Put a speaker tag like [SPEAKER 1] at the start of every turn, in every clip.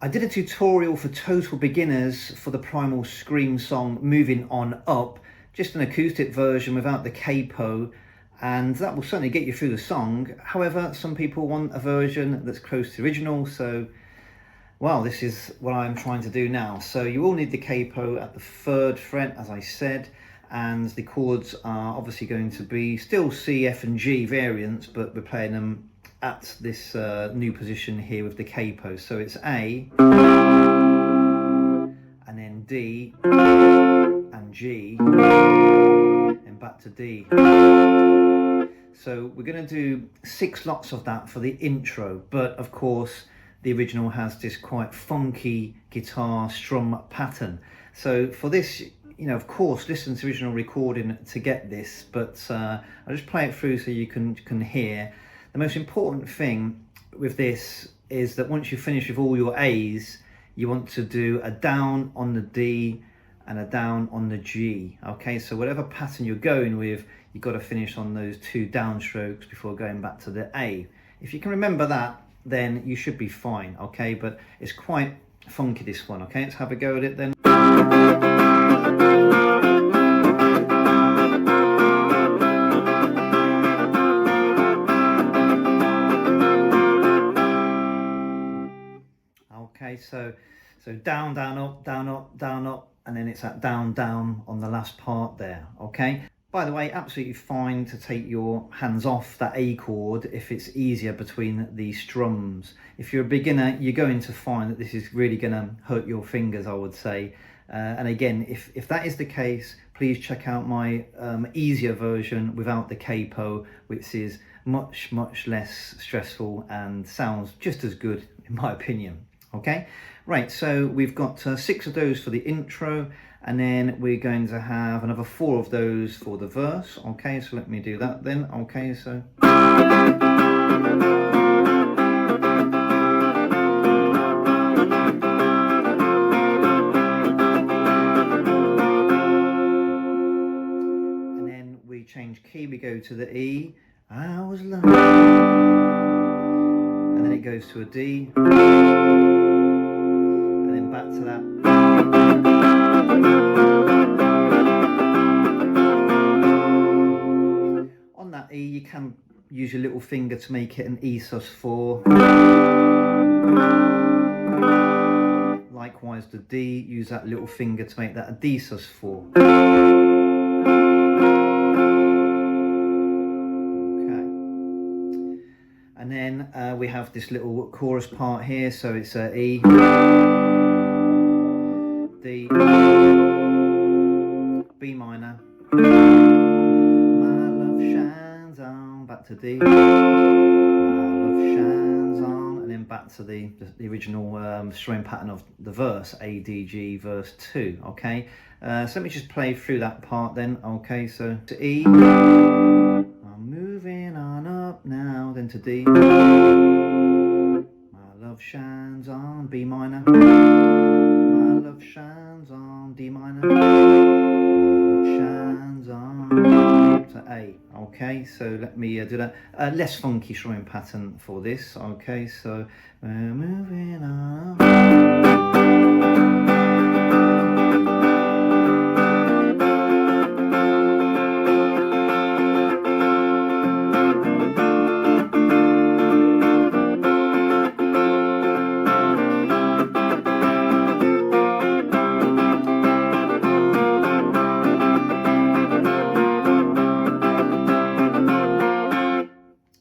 [SPEAKER 1] I did a tutorial for total beginners for the Primal Scream song Moving On Up, just an acoustic version without the capo, and that will certainly get you through the song. However, some people want a version that's close to the original, so well, this is what I'm trying to do now. So you will need the capo at the 3rd fret, as I said, and the chords are obviously going to be still C, F and G variants, but we're playing them at this new position here with the capo. So it's A, and then D, and G, and back to D. So we're going to do 6 lots of that for the intro, but of course the original has this quite funky guitar strum pattern. So for this, you know, of course, listen to the original recording to get this, but I'll just play it through so you can hear. The most important thing with this is that once you finish with all your A's, you want to do a down on the D and a down on the G. Okay, so whatever pattern you're going with, you've got to finish on those 2 downstrokes before going back to the A. If you can remember that, then you should be fine, okay? But it's quite funky, this one, okay? Let's have a go at it then. Okay, so down, down, up, down, up, down, up, and then it's that down, down on the last part there, okay? By the way, absolutely fine to take your hands off that A chord if it's easier between the strums. If you're a beginner, you're going to find that this is really going to hurt your fingers, I would say. And again, if that is the case, please check out my easier version without the capo, which is much, much less stressful and sounds just as good, in my opinion. Okay, right, so we've got 6 of those for the intro, and then we're going to have another 4 of those for the verse. Okay, so let me do that then. Okay, so and then we change key, we go to the E. I was lonely, and then it goes to a D, and then back to that. On that E, you can use your little finger to make it an E sus4. Likewise the D, use that little finger to make that a D sus4. And then we have this little chorus part here, so it's E, D, B minor, my love shines on, back to D, my love shines on, and then back to the original strumming pattern of the verse, A, D, G, verse 2, okay? So let me just play through that part then, okay? So to E, I'm moving on up now, then to D, my love shines on, B minor, my love shines on, D minor, my love shines on, to A. Okay, so let me do that. Less funky strumming pattern for this. Okay, so we're moving on.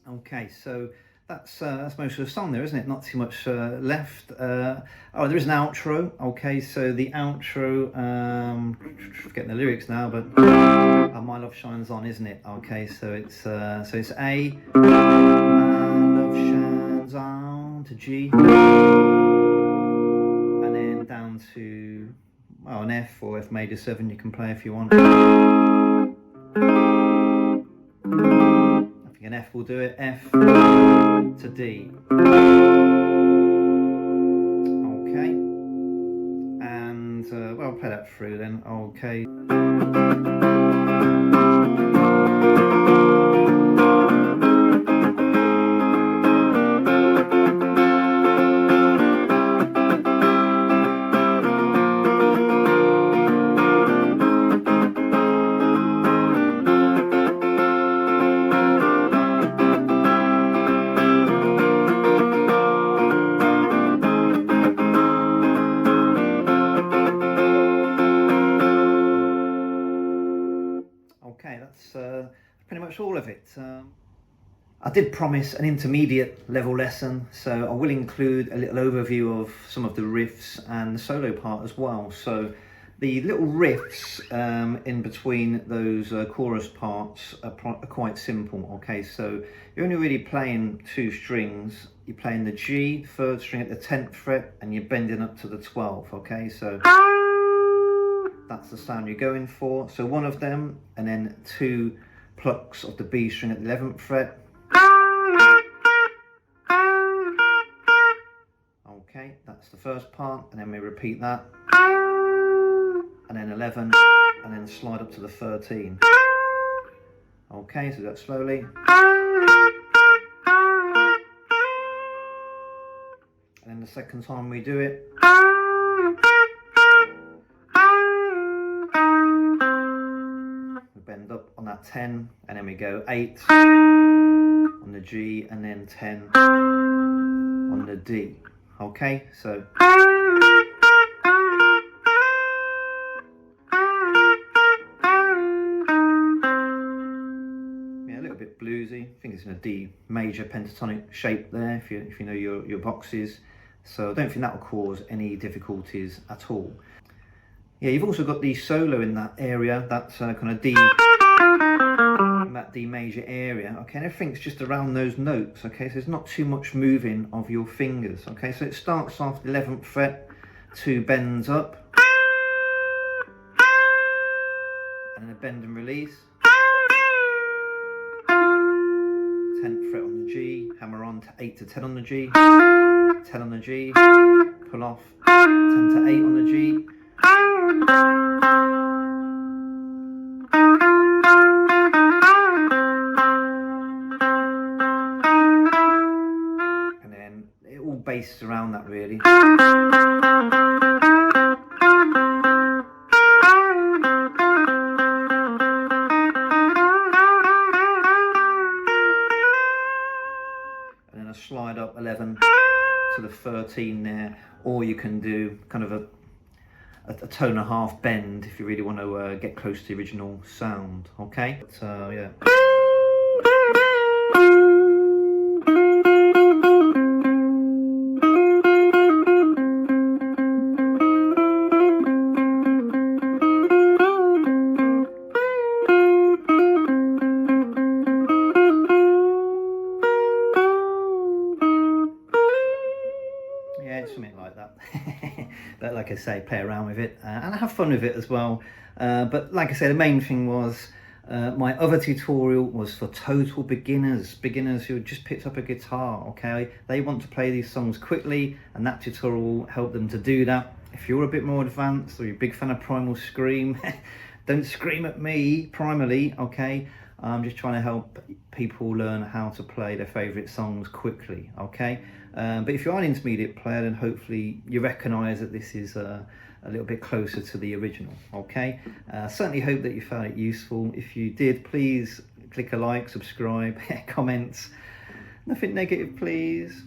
[SPEAKER 1] Okay, so that's most of the song there, isn't it? Not too much left. Oh, there is an outro. Okay, so the outro, forgetting the lyrics now, but my love shines on, isn't it? Okay, so it's A, my love shines on, to G, and then down to an F or F major 7. You can play if you want. An F will do it, F to D. Okay, and well, I'll play that through then. Okay. I did promise an intermediate level lesson, so I will include a little overview of some of the riffs and the solo part as well. So the little riffs in between those chorus parts are quite simple. Okay, so you're only really playing two strings. You're playing the G, third string at the 10th fret, and you're bending up to the 12th. Okay, so that's the sound you're going for. So one of them, and then two plucks of the B string at the 11th fret. Okay, that's the first part, and then we repeat that, and then 11, and then slide up to the 13. Okay, so that slowly. And then the second time we do it, we bend up on that 10, and then we go 8 on the G, and then 10 on the D. Okay, so yeah, a little bit bluesy. I think it's in a D major pentatonic shape there, if you know your boxes. So I don't think that will cause any difficulties at all. Yeah, you've also got the solo in that area, that's kind of D, that D major area. Okay, and everything's just around those notes. Okay, so there's not too much moving of your fingers. Okay, so it starts off the 11th fret, 2 bends up, and then a bend and release. 10th fret on the G, hammer on to 8 to 10 on the G, 10 on the G, pull off, 10 to 8 on the G. And then it all based around that really. And then a slide up 11 to the 13 there, or you can do kind of a tone and a half bend if you really want to get close to the original sound. Okay, so yeah. Yeah, something like that. But like I say, play around with it and have fun with it as well. But like I say, the main thing was my other tutorial was for total beginners who just picked up a guitar. Okay, they want to play these songs quickly, and that tutorial will help them to do that. If you're a bit more advanced or you're a big fan of Primal Scream, don't scream at me primarily. Okay, I'm just trying to help people learn how to play their favourite songs quickly. Okay, but if you're an intermediate player, then hopefully you recognise that this is a little bit closer to the original. Okay, certainly hope that you found it useful. If you did, please click a like, subscribe, comments, nothing negative please.